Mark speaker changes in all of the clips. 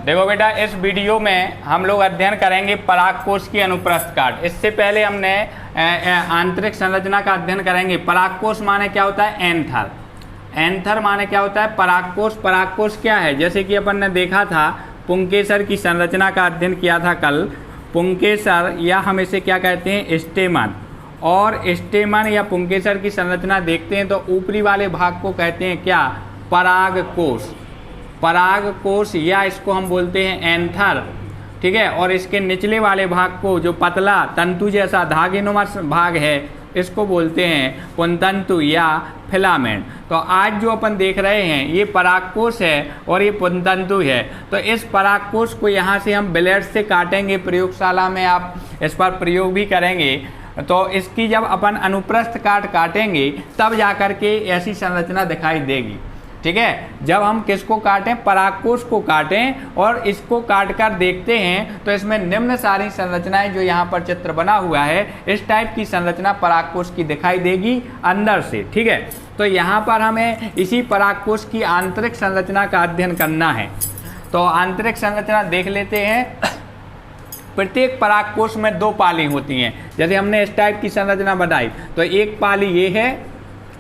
Speaker 1: देखो बेटा, इस वीडियो में हम लोग अध्ययन करेंगे परागकोश की अनुप्रस्थ काट। इससे पहले हमने आंतरिक संरचना का अध्ययन करेंगे। परागकोश माने क्या होता है? एंथर। एंथर माने क्या होता है? परागकोश। परागकोश क्या है? जैसे कि अपन ने देखा था, पुंकेसर की संरचना का अध्ययन किया था कल। पुंकेसर या हम इसे क्या कहते हैं? स्टेमन। और स्टेमन या पुंकेसर की संरचना देखते हैं तो ऊपरी वाले भाग को कहते हैं क्या? परागकोश। परागकोश या इसको हम बोलते हैं एंथर, ठीक है। और इसके निचले वाले भाग को, जो पतला तंतु जैसा धागेनुमा भाग है, इसको बोलते हैं पुंतंतु या फिलामेंट। तो आज जो अपन देख रहे हैं ये परागकोश है और ये पुंतंतु है। तो इस परागकोश को यहाँ से हम ब्लेड से काटेंगे। प्रयोगशाला में आप इस पर प्रयोग भी करेंगे। तो इसकी जब अपन अनुप्रस्थ काट काटेंगे तब जाकर के ऐसी संरचना दिखाई देगी, ठीक है। जब हम किसको काटें? परागकोश को काटें और इसको काट कर देखते हैं तो इसमें निम्न सारी संरचनाएं जो यहाँ पर चित्र बना हुआ है, इस टाइप की संरचना परागकोश की दिखाई देगी अंदर से, ठीक है। तो यहाँ पर हमें इसी परागकोश की आंतरिक संरचना का अध्ययन करना है। तो आंतरिक संरचना देख लेते हैं। प्रत्येक परागकोश में दो पाली होती हैं। जैसे हमने इस टाइप की संरचना बनाई तो एक पाली ये है,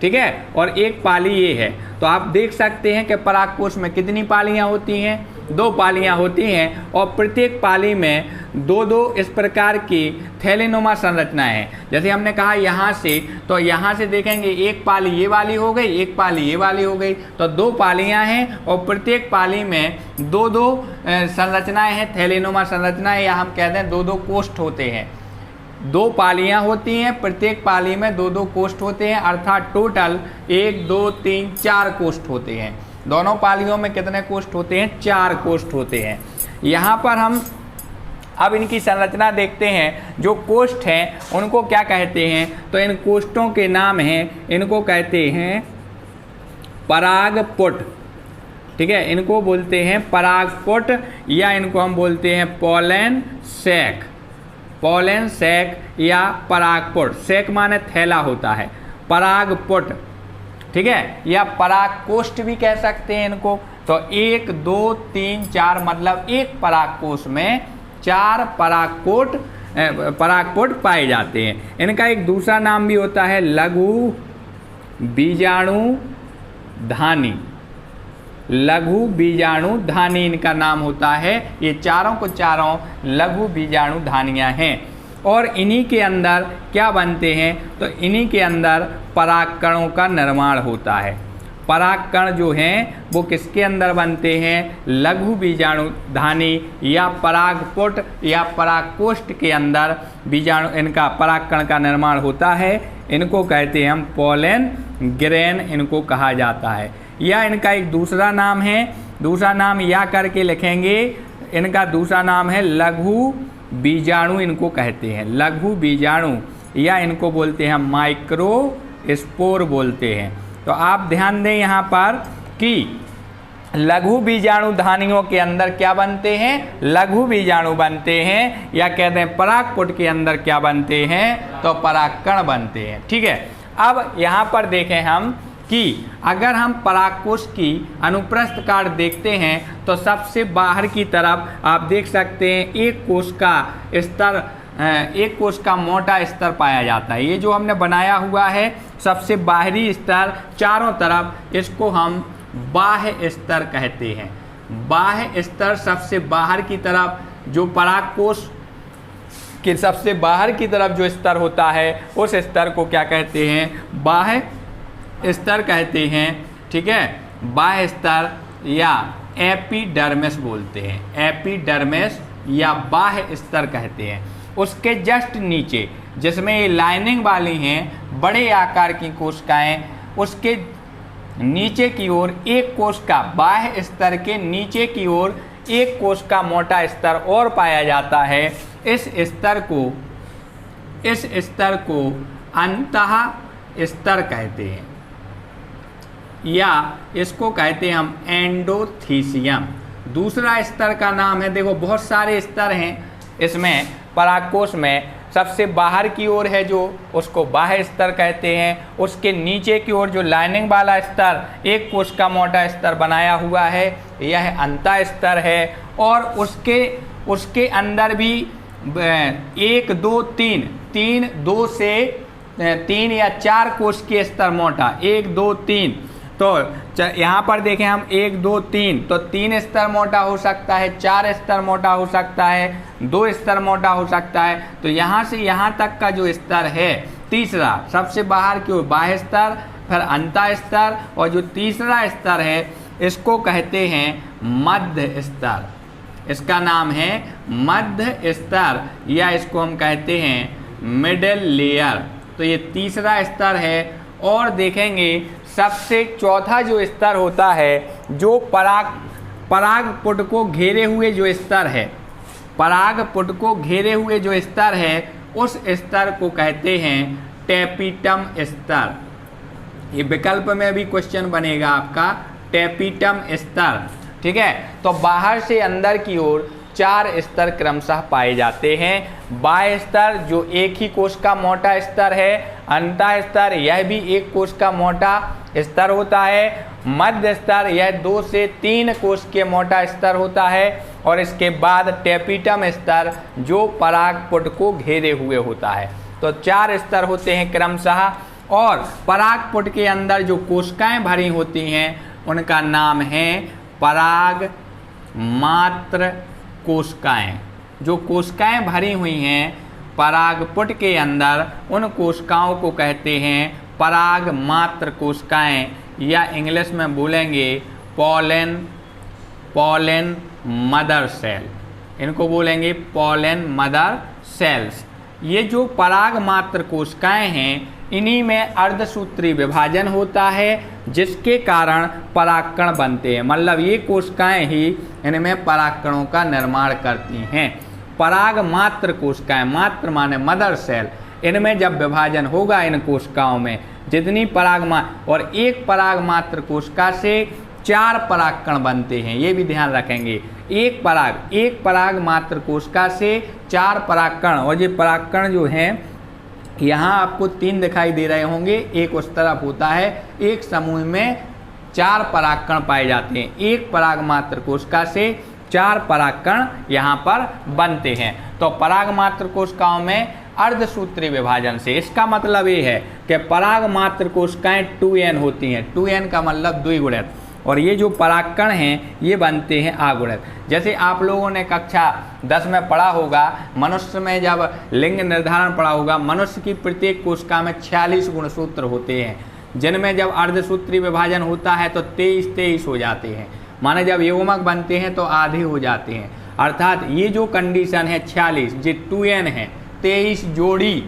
Speaker 1: ठीक है, और एक पाली ये है। तो आप देख सकते हैं कि परागकोश में कितनी पालियां होती हैं? दो पालियां होती हैं और प्रत्येक पाली में दो दो इस प्रकार की थैलेनुमा संरचनाएं हैं। जैसे हमने कहा यहाँ से, तो यहाँ से देखेंगे एक पाली ये वाली हो गई, एक पाली ये वाली हो गई। तो दो पालियां हैं और प्रत्येक पाली में दो दो संरचनाएं हैं, थैलेनुमा संरचनाएं, या हम कहते हैं दो दो कोष्ठ होते हैं। दो पालियां होती हैं, प्रत्येक पाली में दो दो कोष्ठ होते हैं, अर्थात टोटल 1 2 3 4 कोष्ठ होते हैं। दोनों पालियों में कितने कोष्ठ होते हैं? 4 कोष्ठ होते हैं। यहाँ पर हम अब इनकी संरचना देखते हैं। जो कोष्ठ हैं उनको क्या कहते हैं? तो इन कोष्ठों के नाम हैं, इनको कहते हैं परागपुट, ठीक है। इनको बोलते हैं परागपुट या इनको हम बोलते हैं पोलन सैक। पोलन सैक या परागपुट। सैक माने थैला होता है, परागपुट, ठीक है, या परागकोष्ठ भी कह सकते हैं इनको। तो 1 2 3 4 मतलब एक परागकोश में 4 परागपुट पाए जाते हैं। इनका एक दूसरा नाम भी होता है लघु बीजाणु धानी। लघु बीजाणु धानी इनका नाम होता है। ये चारों को चारों लघु बीजाणु धानियां हैं। और इन्हीं के अंदर क्या बनते हैं? तो इन्हीं के अंदर परागकणों का निर्माण होता है। परागकण जो हैं वो किसके अंदर बनते हैं? लघु बीजाणु धानी या परागपुट या परागकोष्ठ के अंदर बीजाणु, इनका परागकण का निर्माण होता है। इनको कहते हैं हम पोलन ग्रेन, इनको कहा जाता है। या इनका एक दूसरा नाम है, दूसरा नाम या करके लिखेंगे। इनका दूसरा नाम है लघु बीजाणु, इनको कहते हैं लघु बीजाणु, या इनको बोलते हैं माइक्रो स्पोर बोलते हैं। तो आप ध्यान दें यहाँ पर कि लघु बीजाणु धानियों के अंदर क्या बनते हैं? लघु बीजाणु बनते हैं, या कहते हैं परागपुट के अंदर क्या बनते हैं? तो परागकण बनते हैं, ठीक है। अब यहाँ पर देखें हम कि अगर हम परागकोश की अनुप्रस्थ काट देखते हैं तो सबसे बाहर की तरफ आप देख सकते हैं एक कोश का स्तर, एक कोश का मोटा स्तर पाया जाता है। ये जो हमने बनाया हुआ है सबसे बाहरी स्तर चारों तरफ, इसको हम बाह्य स्तर कहते हैं। बाह्य स्तर सबसे बाहर की तरफ, जो परागकोश के सबसे बाहर की तरफ जो स्तर होता है उस स्तर को क्या कहते हैं? बाह्य स्तर कहते हैं, ठीक है। बाह्य स्तर या एपिडर्मिस बोलते हैं, एपिडर्मिस या बाह्य स्तर कहते हैं। उसके जस्ट नीचे, जिसमें ये लाइनिंग वाली हैं बड़े आकार की कोशिकाएं, उसके नीचे की ओर एक कोशिका, बाह्य स्तर के नीचे की ओर एक कोश का मोटा स्तर और पाया जाता है। इस स्तर को अंतः स्तर कहते हैं, या इसको कहते हैं हम एंडोथीसियम। दूसरा स्तर का नाम है, देखो बहुत सारे स्तर हैं इसमें परागकोश में। सबसे बाहर की ओर है जो, उसको बाह्य स्तर कहते हैं। उसके नीचे की ओर जो लाइनिंग वाला स्तर, एक कोशिका मोटा स्तर बनाया हुआ है, यह अंतः स्तर है। और उसके अंदर भी 1 2 3 2 से 3 या 4 कोशिकीय स्तर मोटा, 1 2 3। तो यहाँ पर देखें हम 1 2 3, तो 3 स्तर मोटा हो सकता है, 4 स्तर मोटा हो सकता है, 2 स्तर मोटा हो सकता है। तो यहाँ से यहाँ तक का जो स्तर है, तीसरा सबसे बाहर की ओर बाह्य स्तर, फिर अंतः स्तर, और जो तीसरा स्तर है इसको कहते हैं मध्य स्तर। इसका नाम है मध्य स्तर, या इसको हम कहते हैं मिडिल लेयर। तो ये तीसरा स्तर है। और देखेंगे सबसे चौथा जो स्तर होता है, जो परागपुट को घेरे हुए जो स्तर है, परागपुट को घेरे हुए जो स्तर है, उस स्तर को कहते हैं टेपिटम स्तर। ये विकल्प में भी क्वेश्चन बनेगा आपका, टेपिटम स्तर। ठीक है, तो बाहर से अंदर की ओर 4 स्तर क्रमशः पाए जाते हैं। बाह्य स्तर जो एक ही कोश का मोटा स्तर है, अंतः स्तर यह भी एक कोश का मोटा स्तर होता है, मध्य स्तर यह 2 से 3 कोश के मोटा स्तर होता है, और इसके बाद टेपिटम स्तर जो परागपुट को घेरे हुए होता है। तो 4 स्तर होते हैं क्रमशः। और परागपुट के अंदर जो कोशिकाएं भरी होती हैं उनका नाम है पराग मात्र कोशिकाएं। जो कोशिकाएं भरी हुई हैं परागपुट के अंदर, उन कोशिकाओं को कहते हैं पराग मात्र कोशिकाएं, या इंग्लिश में बोलेंगे पॉलन मदर सेल। इनको बोलेंगे पॉलन मदर सेल्स। ये जो पराग मात्र कोशिकाएं हैं, इन्हीं में अर्धसूत्री विभाजन होता है, जिसके कारण परागकण बनते हैं। मतलब ये कोशिकाएं ही इनमें परागकणों का निर्माण करती हैं। पराग मात्र कोशिकाएं, मात्र माने मदर सेल, इनमें जब विभाजन होगा इन कोशिकाओं में, जितनी और एक पराग मात्र कोशिका से 4 परागकण बनते हैं, ये भी ध्यान रखेंगे। एक पराग मात्र कोशिका से 4 परागकण, और ये परागकण जो हैं यहाँ आपको 3 दिखाई दे रहे होंगे, एक उस तरफ होता है। एक समूह में 4 परागकण पाए जाते हैं। एक पराग मात्र कोशिका से 4 परागकण यहाँ पर बनते हैं। तो पराग मात्र कोशिकाओं में अर्धसूत्री विभाजन से, इसका मतलब ये है कि पराग मात्र कोशिकाएं 2n होती हैं। 2n का मतलब द्विगुणित, और ये जो परागकण हैं ये बनते हैं आगुणित। जैसे आप लोगों ने कक्षा 10 में पढ़ा होगा, मनुष्य में जब लिंग निर्धारण पढ़ा होगा, मनुष्य की प्रत्येक कोशिका में 46 गुणसूत्र होते हैं, जिनमें जब अर्धसूत्री विभाजन होता है तो 23 हो जाते हैं। माने जब युग्मक बनते हैं तो आधे हो जाते हैं। अर्थात ये जो कंडीशन है 46, ये 2n है, 23 जोड़ी,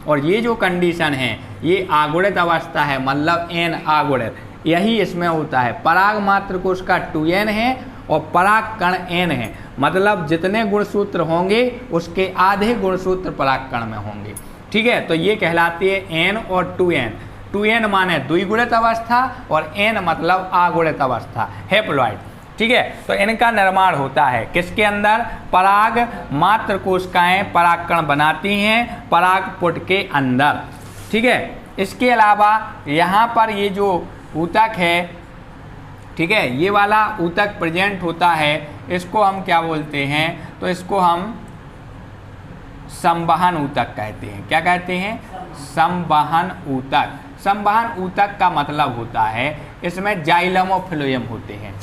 Speaker 1: और ये जो कंडीशन है ये आगुणित अवस्था है, मतलब n आगुणित, यही इसमें होता है। पराग मात्र कोशिका 2n है और परागकण n है, मतलब जितने गुणसूत्र होंगे उसके आधे गुणसूत्र परागकण में होंगे। ठीक है, तो ये कहलाती है n और 2n। 2n माने द्विगुणित अवस्था और n मतलब आगुणित अवस्था, हैप्लॉइड। ठीक है, तो इनका निर्माण होता है किसके अंदर? पराग मात्र कोशिकाएं परागकण बनाती हैं परागपुट के अंदर। ठीक है, इसके अलावा यहाँ पर ये जो ऊतक है, ठीक है, ये वाला ऊतक प्रेजेंट होता है, इसको हम क्या बोलते हैं? तो इसको हम संवहन ऊतक कहते हैं। क्या कहते हैं? संवहन ऊतक। संवहन ऊतक का मतलब होता है इसमें जाइलम और फ्लोएम होते हैं।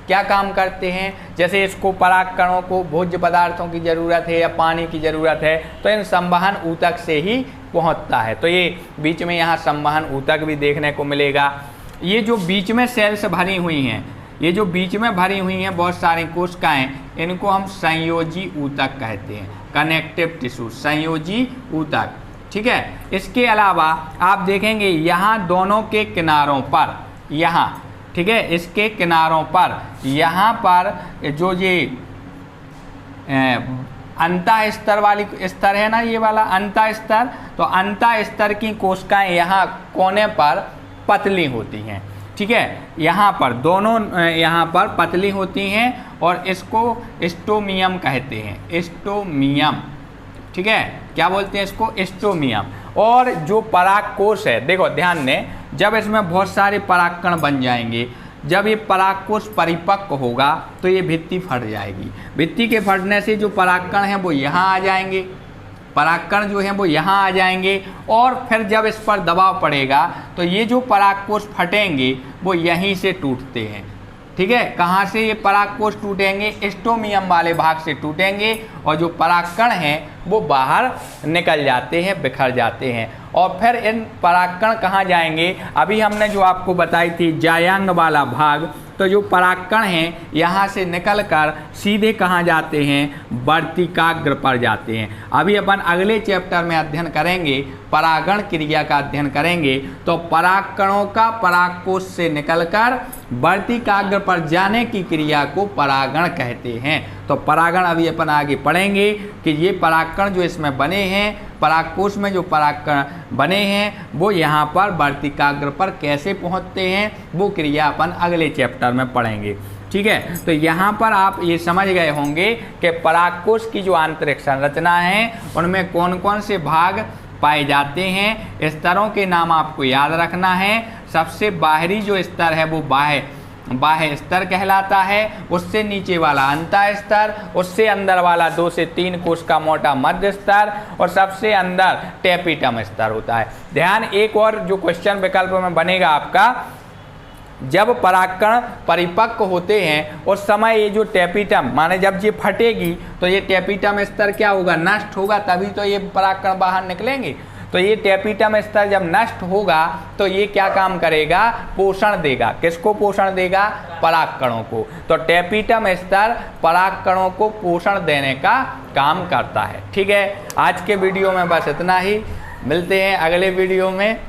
Speaker 1: क्या काम करते हैं? जैसे इसको परागकणों को भोज्य पदार्थों की ज़रूरत है या पानी की ज़रूरत है, तो इन संवहन ऊतक से ही पहुंचता है। तो ये बीच में यहाँ संवहन ऊतक भी देखने को मिलेगा। ये जो बीच में सेल्स भरी हुई हैं, ये जो बीच में भरी हुई हैं बहुत सारी कोशिकाएं, इनको हम संयोजी ऊतक कहते हैं, कनेक्टिव टिश्यू, संयोजी ऊतक। ठीक है, इसके अलावा आप देखेंगे यहाँ दोनों के किनारों पर, यहाँ, ठीक है, इसके किनारों पर, यहाँ पर जो ये अंतः स्तर वाली स्तर है ना, ये वाला अंतः स्तर, तो अंतः स्तर की कोशिकाएं यहाँ कोने पर पतली होती हैं। ठीक है, यहाँ पर दोनों यहाँ पर पतली होती हैं और इसको स्टोमियम कहते हैं, स्टोमियम। ठीक है, क्या बोलते हैं इसको, एस्टोमियम। और जो परागकोश है, देखो ध्यान दें, जब इसमें बहुत सारे परागकण बन जाएंगे, जब ये परागकोश परिपक्व होगा तो ये भित्ति फट जाएगी। भित्ति के फटने से जो परागकण हैं वो यहाँ आ जाएंगे, परागकण जो हैं वो यहाँ आ जाएंगे, और फिर जब इस पर दबाव पड़ेगा तो ये जो परागकोश फटेंगे वो यहीं से टूटते हैं। ठीक है, कहाँ से ये परागकोश टूटेंगे, एस्टोमियम वाले भाग से टूटेंगे, और जो परागकण हैं वो बाहर निकल जाते हैं, बिखर जाते हैं। और फिर इन परागकण कहाँ जाएंगे, अभी हमने जो आपको बताई थी जायांग वाला भाग, तो जो परागकण हैं यहाँ से निकलकर सीधे कहाँ जाते हैं, वर्तिकाग्र पर जाते हैं। अभी अपन अगले चैप्टर में अध्ययन करेंगे, परागण क्रिया का अध्ययन करेंगे, तो परागकणों का परागकोश से निकलकर वर्तिकाग्र पर जाने की क्रिया को परागण कहते हैं। तो परागण अभी अपन आगे पढ़ेंगे कि ये परागकण जो इसमें बने हैं, परागकोश में जो परागकण बने हैं वो यहाँ पर वर्तिकाग्र पर कैसे पहुँचते हैं, वो क्रिया अपन अगले चैप्टर में पढ़ेंगे। ठीक है, तो यहाँ पर आप ये समझ गए होंगे कि परागकोश की जो आंतरिक संरचना है उनमें कौन कौन से भाग पाए जाते हैं। स्तरों के नाम आपको याद रखना है। सबसे बाहरी जो स्तर है वो बाह्य स्तर कहलाता है, उससे नीचे वाला अंतः स्तर, उससे अंदर वाला 2 से 3 कोश का मोटा मध्य स्तर, और सबसे अंदर टेपिटम स्तर होता है। ध्यान, एक और जो क्वेश्चन विकल्प में बनेगा आपका, जब परागकण परिपक्व होते हैं उस समय ये जो टेपिटम, माने जब ये फटेगी तो ये टेपिटम स्तर क्या होगा, नष्ट होगा, तभी तो ये परागकण बाहर निकलेंगे। तो ये टेपिटम स्तर जब नष्ट होगा तो ये क्या काम करेगा, पोषण देगा। किसको पोषण देगा, परागकणों को। तो टेपिटम स्तर परागकणों को पोषण देने का काम करता है। ठीक है, आज के वीडियो में बस इतना ही, मिलते हैं अगले वीडियो में।